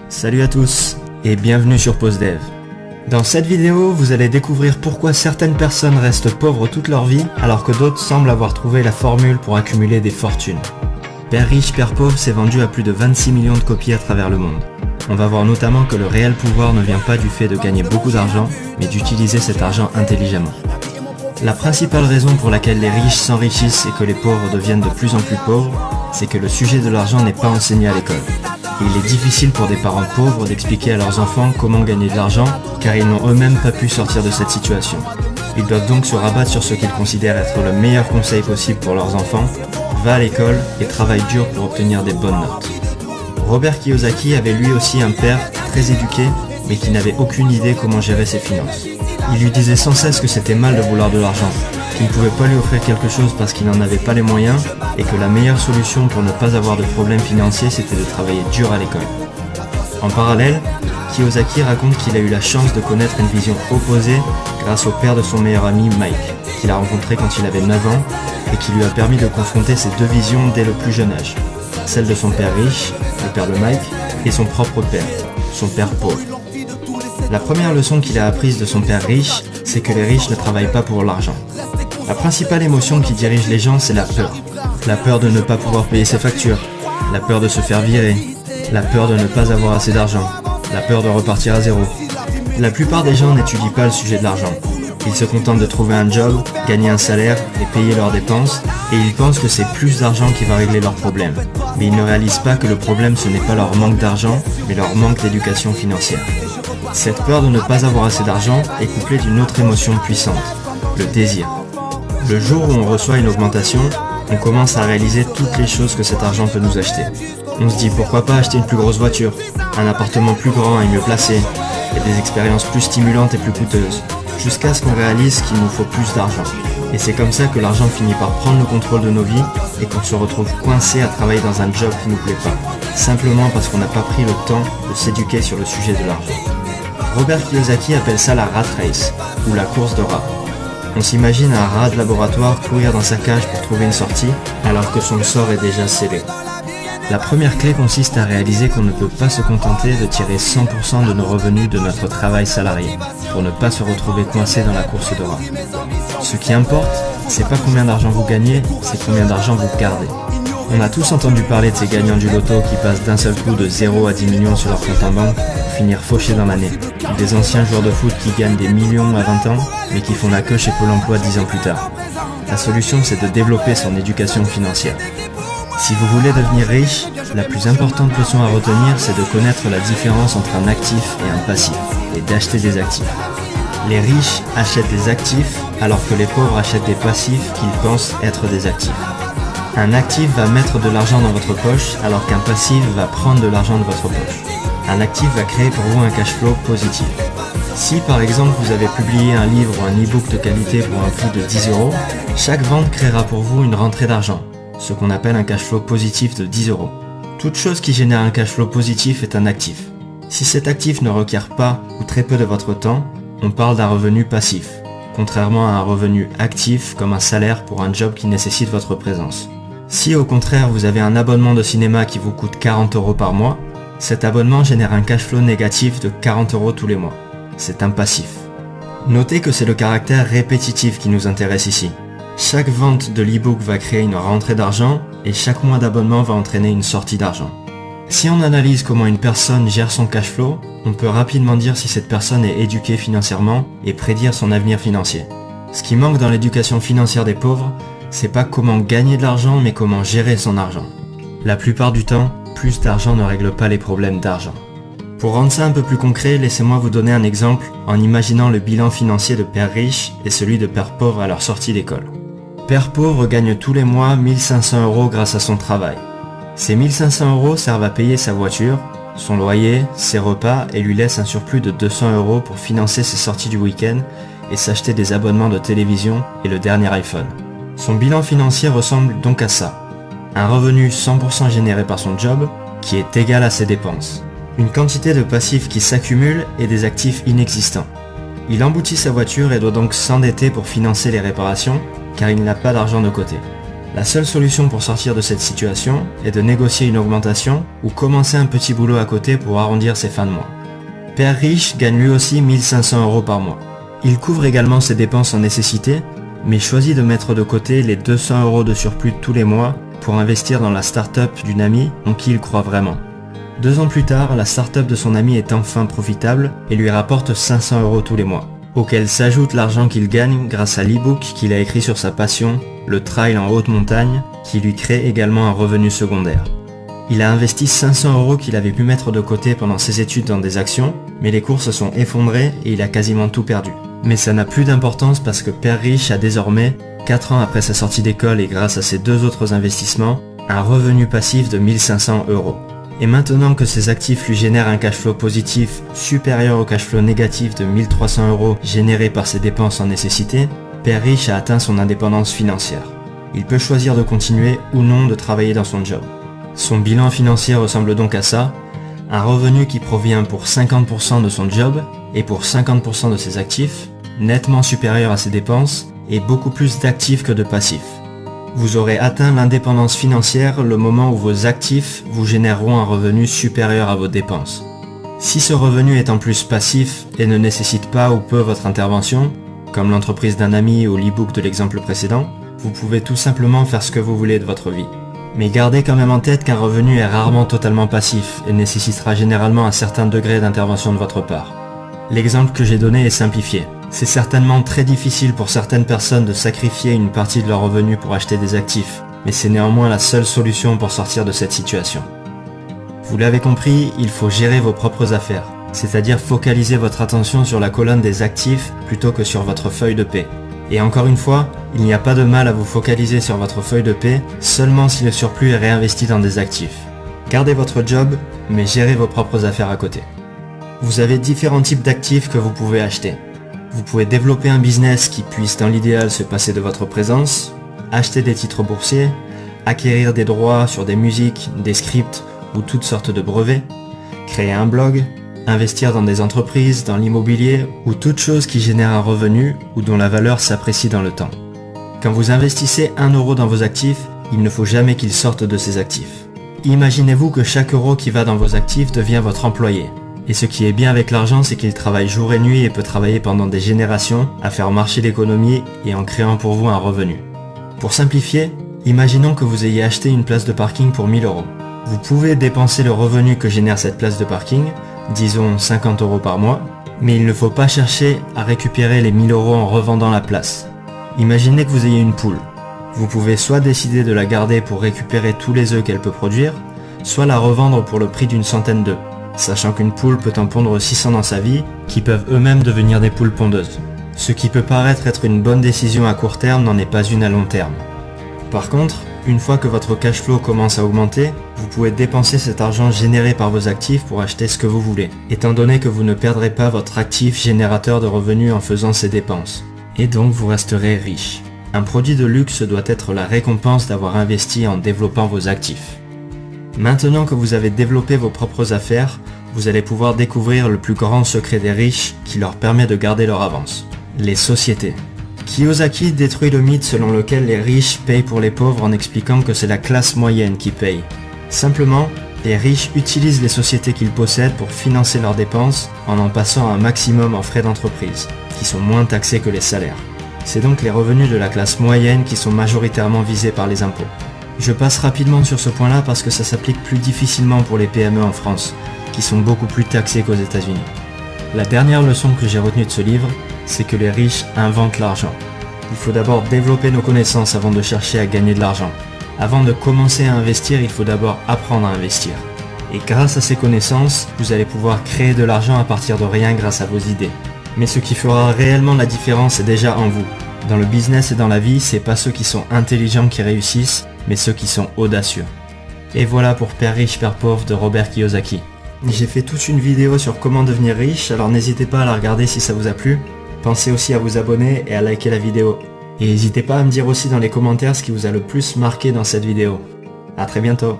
Salut à tous et bienvenue sur PauseDev. Dans cette vidéo, vous allez découvrir pourquoi certaines personnes restent pauvres toute leur vie alors que d'autres semblent avoir trouvé la formule pour accumuler des fortunes. Père riche, Père pauvre s'est vendu à plus de 26 millions de copies à travers le monde. On va voir notamment que le réel pouvoir ne vient pas du fait de gagner beaucoup d'argent, mais d'utiliser cet argent intelligemment. La principale raison pour laquelle les riches s'enrichissent et que les pauvres deviennent de plus en plus pauvres, c'est que le sujet de l'argent n'est pas enseigné à l'école. Il est difficile pour des parents pauvres d'expliquer à leurs enfants comment gagner de l'argent, car ils n'ont eux-mêmes pas pu sortir de cette situation. Ils doivent donc se rabattre sur ce qu'ils considèrent être le meilleur conseil possible pour leurs enfants: va à l'école et travaille dur pour obtenir des bonnes notes. Robert Kiyosaki avait lui aussi un père très éduqué, mais qui n'avait aucune idée comment gérer ses finances. Il lui disait sans cesse que c'était mal de vouloir de l'argent, qu'il ne pouvait pas lui offrir quelque chose parce qu'il n'en avait pas les moyens, et que la meilleure solution pour ne pas avoir de problèmes financiers, c'était de travailler dur à l'école. En parallèle, Kiyosaki raconte qu'il a eu la chance de connaître une vision opposée grâce au père de son meilleur ami Mike, qu'il a rencontré quand il avait 9 ans, et qui lui a permis de confronter ces deux visions dès le plus jeune âge. Celle de son père riche, le père de Mike, et son propre père, son père pauvre. La première leçon qu'il a apprise de son père riche, c'est que les riches ne travaillent pas pour l'argent. La principale émotion qui dirige les gens, c'est la peur. La peur de ne pas pouvoir payer ses factures, la peur de se faire virer, la peur de ne pas avoir assez d'argent, la peur de repartir à zéro. La plupart des gens n'étudient pas le sujet de l'argent. Ils se contentent de trouver un job, gagner un salaire et payer leurs dépenses, et ils pensent que c'est plus d'argent qui va régler leurs problèmes. Mais ils ne réalisent pas que le problème, ce n'est pas leur manque d'argent, mais leur manque d'éducation financière. Cette peur de ne pas avoir assez d'argent est couplée d'une autre émotion puissante, le désir. Le jour où on reçoit une augmentation, on commence à réaliser toutes les choses que cet argent peut nous acheter. On se dit pourquoi pas acheter une plus grosse voiture, un appartement plus grand et mieux placé, et des expériences plus stimulantes et plus coûteuses, jusqu'à ce qu'on réalise qu'il nous faut plus d'argent. Et c'est comme ça que l'argent finit par prendre le contrôle de nos vies et qu'on se retrouve coincé à travailler dans un job qui nous plaît pas, simplement parce qu'on n'a pas pris le temps de s'éduquer sur le sujet de l'argent. Robert Kiyosaki appelle ça la rat race, ou la course de rats. On s'imagine un rat de laboratoire courir dans sa cage pour trouver une sortie, alors que son sort est déjà scellé. La première clé consiste à réaliser qu'on ne peut pas se contenter de tirer 100% de nos revenus de notre travail salarié, pour ne pas se retrouver coincé dans la course de rats. Ce qui importe, c'est pas combien d'argent vous gagnez, c'est combien d'argent vous gardez. On a tous entendu parler de ces gagnants du loto qui passent d'un seul coup de 0 à 10 millions sur leur compte en banque pour finir fauchés dans l'année. Des anciens joueurs de foot qui gagnent des millions à 20 ans, mais qui font la queue chez Pôle emploi 10 ans plus tard. La solution, c'est de développer son éducation financière. Si vous voulez devenir riche, la plus importante leçon à retenir, c'est de connaître la différence entre un actif et un passif, et d'acheter des actifs. Les riches achètent des actifs, alors que les pauvres achètent des passifs qu'ils pensent être des actifs. Un actif va mettre de l'argent dans votre poche, alors qu'un passif va prendre de l'argent de votre poche. Un actif va créer pour vous un cash flow positif. Si par exemple vous avez publié un livre ou un e-book de qualité pour un prix de 10 €, chaque vente créera pour vous une rentrée d'argent, ce qu'on appelle un cash flow positif de 10 €. Toute chose qui génère un cash flow positif est un actif. Si cet actif ne requiert pas ou très peu de votre temps, on parle d'un revenu passif, contrairement à un revenu actif comme un salaire pour un job qui nécessite votre présence. Si au contraire vous avez un abonnement de cinéma qui vous coûte 40 € par mois, cet abonnement génère un cash flow négatif de 40 € tous les mois. C'est un passif. Notez que c'est le caractère répétitif qui nous intéresse ici. Chaque vente de l'e-book va créer une rentrée d'argent et chaque mois d'abonnement va entraîner une sortie d'argent. Si on analyse comment une personne gère son cash flow, on peut rapidement dire si cette personne est éduquée financièrement et prédire son avenir financier. Ce qui manque dans l'éducation financière des pauvres, c'est pas comment gagner de l'argent, mais comment gérer son argent. La plupart du temps, plus d'argent ne règle pas les problèmes d'argent. Pour rendre ça un peu plus concret, laissez-moi vous donner un exemple en imaginant le bilan financier de père riche et celui de père pauvre à leur sortie d'école. Père pauvre gagne tous les mois 1500 € grâce à son travail. Ces 1500 € servent à payer sa voiture, son loyer, ses repas et lui laissent un surplus de 200 € pour financer ses sorties du week-end et s'acheter des abonnements de télévision et le dernier iPhone. Son bilan financier ressemble donc à ça. Un revenu 100% généré par son job qui est égal à ses dépenses. Une quantité de passifs qui s'accumule et des actifs inexistants. Il emboutit sa voiture et doit donc s'endetter pour financer les réparations car il n'a pas d'argent de côté. La seule solution pour sortir de cette situation est de négocier une augmentation ou commencer un petit boulot à côté pour arrondir ses fins de mois. Père riche gagne lui aussi 1500 € par mois. Il couvre également ses dépenses en nécessité, mais choisit de mettre de côté les 200 € de surplus tous les mois pour investir dans la start-up d'une amie en qui il croit vraiment. 2 ans plus tard, la start-up de son ami est enfin profitable et lui rapporte 500 € tous les mois, auquel s'ajoute l'argent qu'il gagne grâce à l'e-book qu'il a écrit sur sa passion, le trail en haute montagne, qui lui crée également un revenu secondaire. Il a investi 500 € qu'il avait pu mettre de côté pendant ses études dans des actions, mais les cours se sont effondrés et il a quasiment tout perdu. Mais ça n'a plus d'importance parce que Père riche a désormais, 4 ans après sa sortie d'école et grâce à ses 2 autres investissements, un revenu passif de 1500 €. Et maintenant que ses actifs lui génèrent un cash flow positif supérieur au cash flow négatif de 1300 € généré par ses dépenses en nécessité, Père riche a atteint son indépendance financière. Il peut choisir de continuer ou non de travailler dans son job. Son bilan financier ressemble donc à ça, un revenu qui provient pour 50% de son job et pour 50% de ses actifs, nettement supérieur à ses dépenses et beaucoup plus d'actifs que de passifs. Vous aurez atteint l'indépendance financière le moment où vos actifs vous généreront un revenu supérieur à vos dépenses. Si ce revenu est en plus passif et ne nécessite pas ou peu votre intervention, comme l'entreprise d'un ami ou l'e-book de l'exemple précédent, vous pouvez tout simplement faire ce que vous voulez de votre vie. Mais gardez quand même en tête qu'un revenu est rarement totalement passif et nécessitera généralement un certain degré d'intervention de votre part. L'exemple que j'ai donné est simplifié. C'est certainement très difficile pour certaines personnes de sacrifier une partie de leur revenu pour acheter des actifs, mais c'est néanmoins la seule solution pour sortir de cette situation. Vous l'avez compris, il faut gérer vos propres affaires, c'est-à-dire focaliser votre attention sur la colonne des actifs plutôt que sur votre feuille de paie. Et encore une fois, il n'y a pas de mal à vous focaliser sur votre feuille de paie seulement si le surplus est réinvesti dans des actifs. Gardez votre job, mais gérez vos propres affaires à côté. Vous avez différents types d'actifs que vous pouvez acheter. Vous pouvez développer un business qui puisse dans l'idéal se passer de votre présence, acheter des titres boursiers, acquérir des droits sur des musiques, des scripts ou toutes sortes de brevets, créer un blog, investir dans des entreprises, dans l'immobilier ou toute chose qui génère un revenu ou dont la valeur s'apprécie dans le temps. Quand vous investissez 1 € dans vos actifs, il ne faut jamais qu'il sorte de ces actifs. Imaginez-vous que chaque euro qui va dans vos actifs devient votre employé. Et ce qui est bien avec l'argent, c'est qu'il travaille jour et nuit et peut travailler pendant des générations à faire marcher l'économie et en créant pour vous un revenu. Pour simplifier, imaginons que vous ayez acheté une place de parking pour 1000 €. Vous pouvez dépenser le revenu que génère cette place de parking, disons 50 € par mois, mais il ne faut pas chercher à récupérer les 1000 € en revendant la place. Imaginez que vous ayez une poule. Vous pouvez soit décider de la garder pour récupérer tous les œufs qu'elle peut produire, soit la revendre pour le prix d'une centaine d'œufs, sachant qu'une poule peut en pondre 600 dans sa vie, qui peuvent eux-mêmes devenir des poules pondeuses. Ce qui peut paraître être une bonne décision à court terme n'en est pas une à long terme. Par contre, une fois que votre cash flow commence à augmenter, vous pouvez dépenser cet argent généré par vos actifs pour acheter ce que vous voulez, étant donné que vous ne perdrez pas votre actif générateur de revenus en faisant ces dépenses. Et donc vous resterez riche. Un produit de luxe doit être la récompense d'avoir investi en développant vos actifs. Maintenant que vous avez développé vos propres affaires, vous allez pouvoir découvrir le plus grand secret des riches qui leur permet de garder leur avance. Les sociétés. Kiyosaki détruit le mythe selon lequel les riches payent pour les pauvres en expliquant que c'est la classe moyenne qui paye. Simplement, les riches utilisent les sociétés qu'ils possèdent pour financer leurs dépenses en passant un maximum en frais d'entreprise, qui sont moins taxés que les salaires. C'est donc les revenus de la classe moyenne qui sont majoritairement visés par les impôts. Je passe rapidement sur ce point-là parce que ça s'applique plus difficilement pour les PME en France, qui sont beaucoup plus taxés qu'aux États-Unis. La dernière leçon que j'ai retenue de ce livre, c'est que les riches inventent l'argent. Il faut d'abord développer nos connaissances avant de chercher à gagner de l'argent. Avant de commencer à investir, il faut d'abord apprendre à investir. Et grâce à ces connaissances, vous allez pouvoir créer de l'argent à partir de rien grâce à vos idées. Mais ce qui fera réellement la différence est déjà en vous. Dans le business et dans la vie, c'est pas ceux qui sont intelligents qui réussissent, mais ceux qui sont audacieux. Et voilà pour Père riche, Père pauvre de Robert Kiyosaki. J'ai fait toute une vidéo sur comment devenir riche, alors n'hésitez pas à la regarder si ça vous a plu. Pensez aussi à vous abonner et à liker la vidéo. Et n'hésitez pas à me dire aussi dans les commentaires ce qui vous a le plus marqué dans cette vidéo. A très bientôt.